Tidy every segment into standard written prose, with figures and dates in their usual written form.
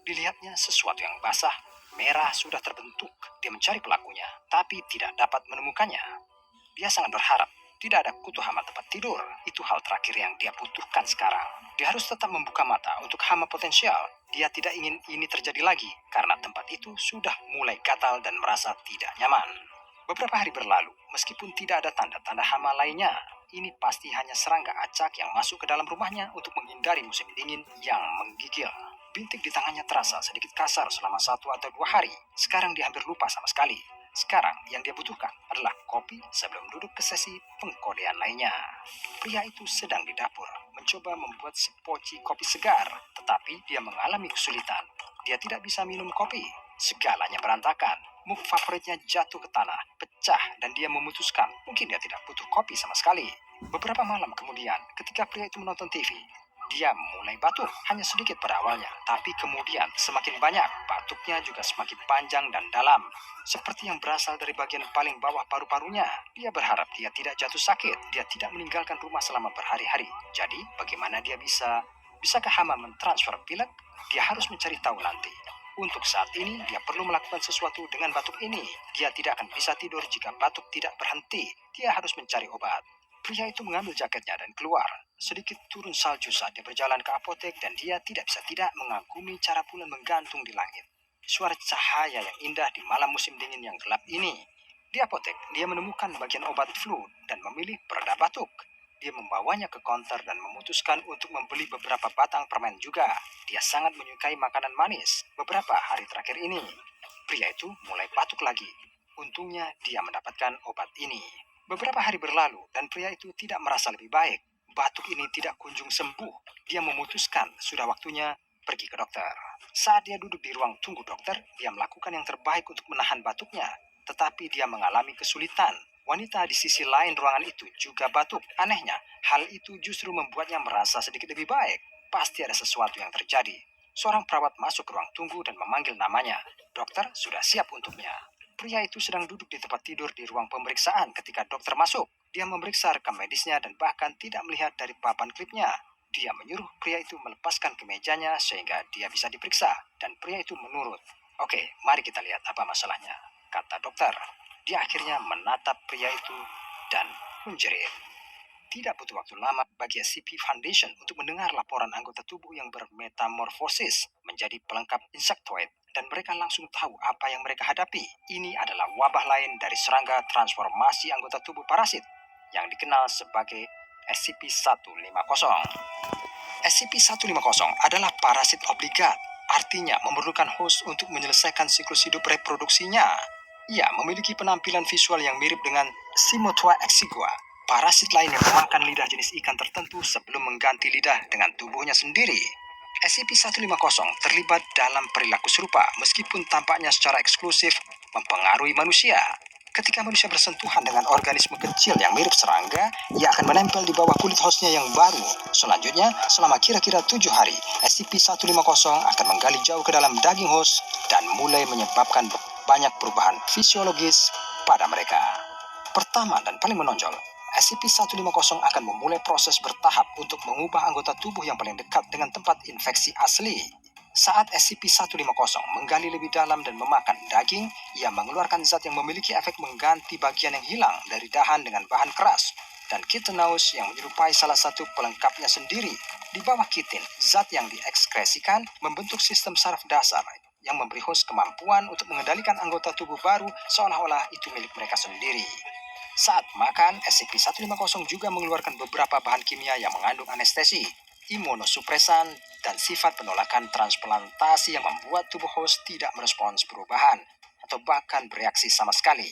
Dilihatnya sesuatu yang basah, merah sudah terbentuk. Dia mencari pelakunya, tapi tidak dapat menemukannya. Dia sangat berharap tidak ada kutu hama tempat tidur. Itu hal terakhir yang dia butuhkan sekarang. Dia harus tetap membuka mata untuk hama potensial. Dia tidak ingin ini terjadi lagi, karena tempat itu sudah mulai gatal dan merasa tidak nyaman. Beberapa hari berlalu, meskipun tidak ada tanda-tanda hama lainnya, ini pasti hanya serangga acak yang masuk ke dalam rumahnya untuk menghindari musim dingin yang menggigil. Bintik di tangannya terasa sedikit kasar selama 1 atau 2 hari. Sekarang dia hampir lupa sama sekali. Sekarang yang dia butuhkan adalah kopi sebelum duduk ke sesi pengkodean lainnya. Pria itu sedang di dapur, mencoba membuat sepoci kopi segar, tetapi dia mengalami kesulitan. Dia tidak bisa minum kopi. Segalanya berantakan. Mug favoritnya jatuh ke tanah, pecah, dan dia memutuskan mungkin dia tidak butuh kopi sama sekali. Beberapa malam kemudian, ketika pria itu menonton TV, dia mulai batuk, hanya sedikit pada awalnya, tapi kemudian semakin banyak, batuknya juga semakin panjang dan dalam, seperti yang berasal dari bagian paling bawah paru-parunya. Dia berharap dia tidak jatuh sakit, dia tidak meninggalkan rumah selama berhari-hari. Jadi, bagaimana dia bisakah hama mentransfer pilek? Dia harus mencari tahu nanti. Untuk saat ini, dia perlu melakukan sesuatu dengan batuk ini. Dia tidak akan bisa tidur jika batuk tidak berhenti. Dia harus mencari obat. Pria itu mengambil jaketnya dan keluar. Sedikit turun salju saat dia berjalan ke apotek dan dia tidak bisa tidak mengagumi cara bulan menggantung di langit. Suara cahaya yang indah di malam musim dingin yang gelap ini. Di apotek, dia menemukan bagian obat flu dan memilih pereda batuk. Dia membawanya ke konter dan memutuskan untuk membeli beberapa batang permen juga. Dia sangat menyukai makanan manis beberapa hari terakhir ini. Pria itu mulai batuk lagi. Untungnya dia mendapatkan obat ini. Beberapa hari berlalu dan pria itu tidak merasa lebih baik. Batuk ini tidak kunjung sembuh. Dia memutuskan sudah waktunya pergi ke dokter. Saat dia duduk di ruang tunggu dokter, dia melakukan yang terbaik untuk menahan batuknya. Tetapi dia mengalami kesulitan. Wanita di sisi lain ruangan itu juga batuk. Anehnya, hal itu justru membuatnya merasa sedikit lebih baik. Pasti ada sesuatu yang terjadi. Seorang perawat masuk ke ruang tunggu dan memanggil namanya. Dokter sudah siap untuknya. Pria itu sedang duduk di tempat tidur di ruang pemeriksaan ketika dokter masuk. Dia memeriksa rekam medisnya dan bahkan tidak melihat dari papan klipnya. Dia menyuruh pria itu melepaskan kemejanya sehingga dia bisa diperiksa. Dan pria itu menurut. Oke, mari kita lihat apa masalahnya, kata dokter. Dia akhirnya menatap pria itu dan menjerit. Tidak butuh waktu lama bagi SCP Foundation untuk mendengar laporan anggota tubuh yang bermetamorfosis menjadi pelengkap insektoid dan mereka langsung tahu apa yang mereka hadapi. Ini adalah wabah lain dari serangga transformasi anggota tubuh parasit yang dikenal sebagai SCP-150. SCP-150 adalah parasit obligat, artinya memerlukan host untuk menyelesaikan siklus hidup reproduksinya. Ia memiliki penampilan visual yang mirip dengan Simotua exigua, parasit lain yang memakan lidah jenis ikan tertentu sebelum mengganti lidah dengan tubuhnya sendiri. SCP-150 terlibat dalam perilaku serupa meskipun tampaknya secara eksklusif mempengaruhi manusia. Ketika manusia bersentuhan dengan organisme kecil yang mirip serangga, ia akan menempel di bawah kulit hostnya yang baru. Selanjutnya, selama kira-kira 7 hari, SCP-150 akan menggali jauh ke dalam daging host dan mulai menyebabkan banyak perubahan fisiologis pada mereka. Pertama dan paling menonjol, SCP-150 akan memulai proses bertahap untuk mengubah anggota tubuh yang paling dekat dengan tempat infeksi asli. Saat SCP-150 menggali lebih dalam dan memakan daging, ia mengeluarkan zat yang memiliki efek mengganti bagian yang hilang dari dahan dengan bahan keras, dan chitinous yang menyerupai salah satu pelengkapnya sendiri. Di bawah kitin, zat yang diekskresikan membentuk sistem saraf dasar yang memberi host kemampuan untuk mengendalikan anggota tubuh baru seolah-olah itu milik mereka sendiri. Saat makan, SCP-150 juga mengeluarkan beberapa bahan kimia yang mengandung anestesi, imunosupresan, dan sifat penolakan transplantasi yang membuat tubuh host tidak merespons perubahan atau bahkan bereaksi sama sekali.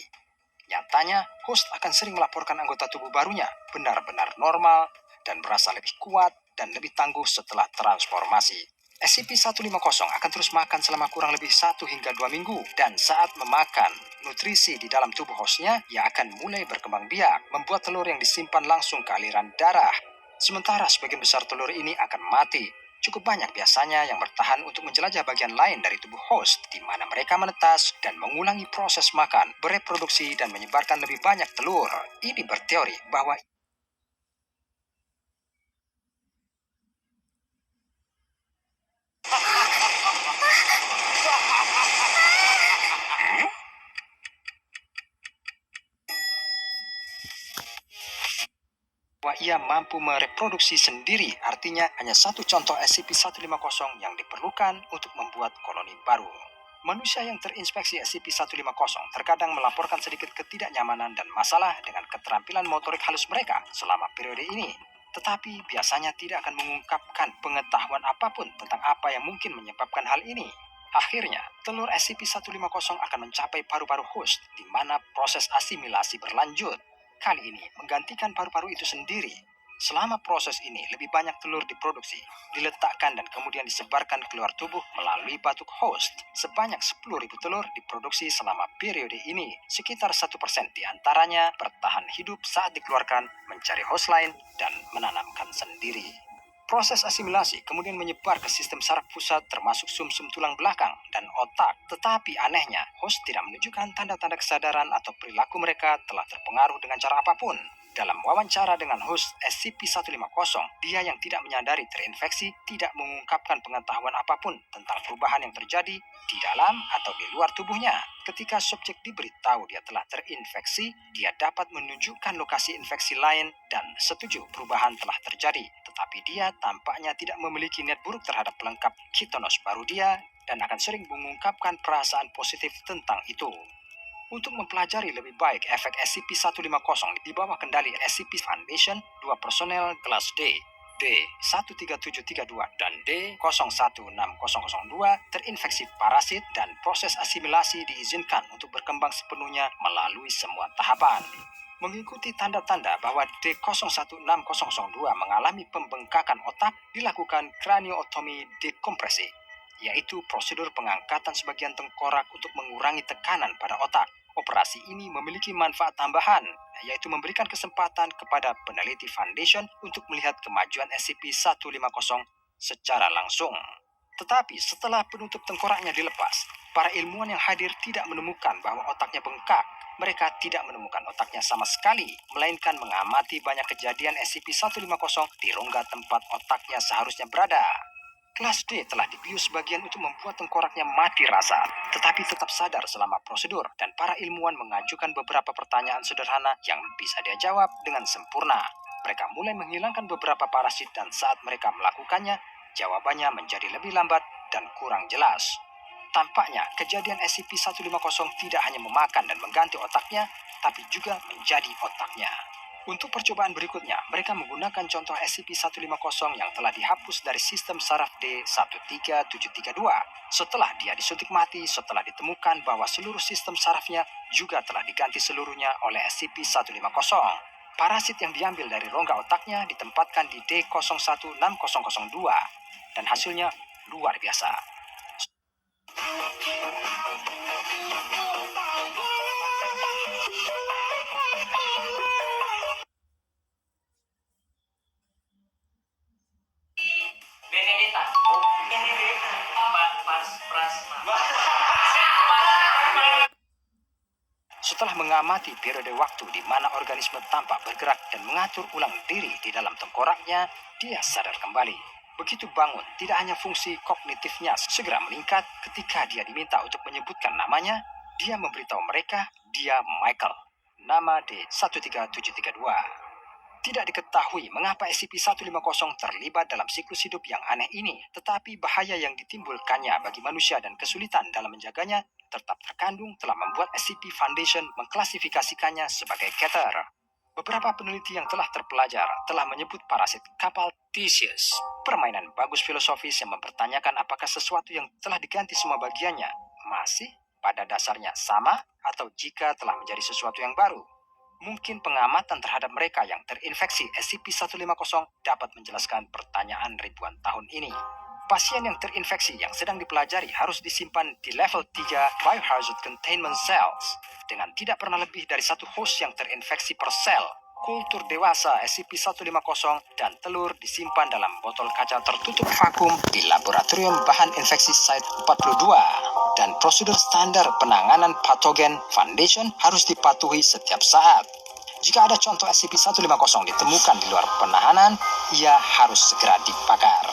Nyatanya, host akan sering melaporkan anggota tubuh barunya benar-benar normal dan merasa lebih kuat dan lebih tangguh setelah transformasi. SCP-150 akan terus makan selama kurang lebih 1 hingga 2 minggu, dan saat memakan nutrisi di dalam tubuh hostnya, ia akan mulai berkembang biak, membuat telur yang disimpan langsung ke aliran darah. Sementara sebagian besar telur ini akan mati. Cukup banyak biasanya yang bertahan untuk menjelajah bagian lain dari tubuh host, di mana mereka menetas dan mengulangi proses makan, bereproduksi, dan menyebarkan lebih banyak telur. Ini berteori bahwa ia mampu mereproduksi sendiri, artinya hanya satu contoh SCP-150 yang diperlukan untuk membuat koloni baru. Manusia yang terinfeksi SCP-150 terkadang melaporkan sedikit ketidaknyamanan dan masalah dengan keterampilan motorik halus mereka selama periode ini. Tetapi biasanya tidak akan mengungkapkan pengetahuan apapun tentang apa yang mungkin menyebabkan hal ini. Akhirnya, telur SCP-150 akan mencapai paru-paru host, di mana proses asimilasi berlanjut. Kali ini menggantikan paru-paru itu sendiri. Selama proses ini, lebih banyak telur diproduksi, diletakkan dan kemudian disebarkan keluar tubuh melalui batuk host. Sebanyak 10.000 telur diproduksi selama periode ini. Sekitar 1% diantaranya bertahan hidup saat dikeluarkan, mencari host lain, dan menanamkan sendiri. Proses asimilasi kemudian menyebar ke sistem saraf pusat termasuk sumsum tulang belakang dan otak. Tetapi anehnya, host tidak menunjukkan tanda-tanda kesadaran atau perilaku mereka telah terpengaruh dengan cara apapun. Dalam wawancara dengan host SCP-150, dia yang tidak menyadari terinfeksi tidak mengungkapkan pengetahuan apapun tentang perubahan yang terjadi di dalam atau di luar tubuhnya. Ketika subjek diberitahu dia telah terinfeksi, dia dapat menunjukkan lokasi infeksi lain dan setuju perubahan telah terjadi. Tetapi dia tampaknya tidak memiliki niat buruk terhadap pelengkap kitonos baru dia dan akan sering mengungkapkan perasaan positif tentang itu. Untuk mempelajari lebih baik efek SCP-150 di bawah kendali SCP Foundation, 2 personel kelas D-13732 dan D-016002 terinfeksi parasit dan proses asimilasi diizinkan untuk berkembang sepenuhnya melalui semua tahapan. Mengikuti tanda-tanda bahwa D-016002 mengalami pembengkakan otak, dilakukan craniotomy dekompresi, yaitu prosedur pengangkatan sebagian tengkorak untuk mengurangi tekanan pada otak. Operasi ini memiliki manfaat tambahan, yaitu memberikan kesempatan kepada peneliti Foundation untuk melihat kemajuan SCP-150 secara langsung. Tetapi setelah penutup tengkoraknya dilepas, para ilmuwan yang hadir tidak menemukan bahwa otaknya bengkak. Mereka tidak menemukan otaknya sama sekali, melainkan mengamati banyak kejadian SCP-150 di rongga tempat otaknya seharusnya berada. Kelas D telah dibius sebagian untuk membuat tengkoraknya mati rasa, tetapi tetap sadar selama prosedur, dan para ilmuwan mengajukan beberapa pertanyaan sederhana yang bisa dia jawab dengan sempurna. Mereka mulai menghilangkan beberapa parasit dan saat mereka melakukannya, jawabannya menjadi lebih lambat dan kurang jelas. Tampaknya kejadian SCP-150 tidak hanya memakan dan mengganti otaknya, tapi juga menjadi otaknya. Untuk percobaan berikutnya, mereka menggunakan contoh SCP-150 yang telah dihapus dari sistem saraf D-13732. Setelah dia disuntik mati, setelah ditemukan bahwa seluruh sistem sarafnya juga telah diganti seluruhnya oleh SCP-150. Parasit yang diambil dari rongga otaknya ditempatkan di D-016002, dan hasilnya luar biasa. Setelah mengamati periode waktu di mana organisme tampak bergerak dan mengatur ulang diri di dalam tengkoraknya, dia sadar kembali. Begitu bangun, tidak hanya fungsi kognitifnya segera meningkat ketika dia diminta untuk menyebutkan namanya, dia memberitahu mereka dia Michael, nama D-13732. Tidak diketahui mengapa SCP-150 terlibat dalam siklus hidup yang aneh ini, tetapi bahaya yang ditimbulkannya bagi manusia dan kesulitan dalam menjaganya tetap terkandung telah membuat SCP Foundation mengklasifikasikannya sebagai Keter. Beberapa peneliti yang telah terpelajar telah menyebut parasit kapal Theseus, permainan bagus filosofis yang mempertanyakan apakah sesuatu yang telah diganti semua bagiannya masih pada dasarnya sama atau jika telah menjadi sesuatu yang baru. Mungkin pengamatan terhadap mereka yang terinfeksi SCP-150 dapat menjelaskan pertanyaan ribuan tahun ini. Pasien yang terinfeksi yang sedang dipelajari harus disimpan di level 3 Biohazard Containment Cells dengan tidak pernah lebih dari satu host yang terinfeksi per sel. Kultur dewasa SCP-150 dan telur disimpan dalam botol kaca tertutup vakum di Laboratorium Bahan Infeksi Site 42. Dan prosedur standar penanganan patogen Foundation harus dipatuhi setiap saat. Jika ada contoh SCP-150 ditemukan di luar penahanan, ia harus segera dibakar.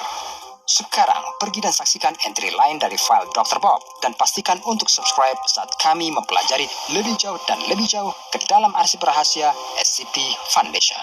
Sekarang, pergi dan saksikan entry lain dari file Dr. Bob dan pastikan untuk subscribe saat kami mempelajari lebih jauh dan lebih jauh ke dalam arsip rahasia SCP Foundation.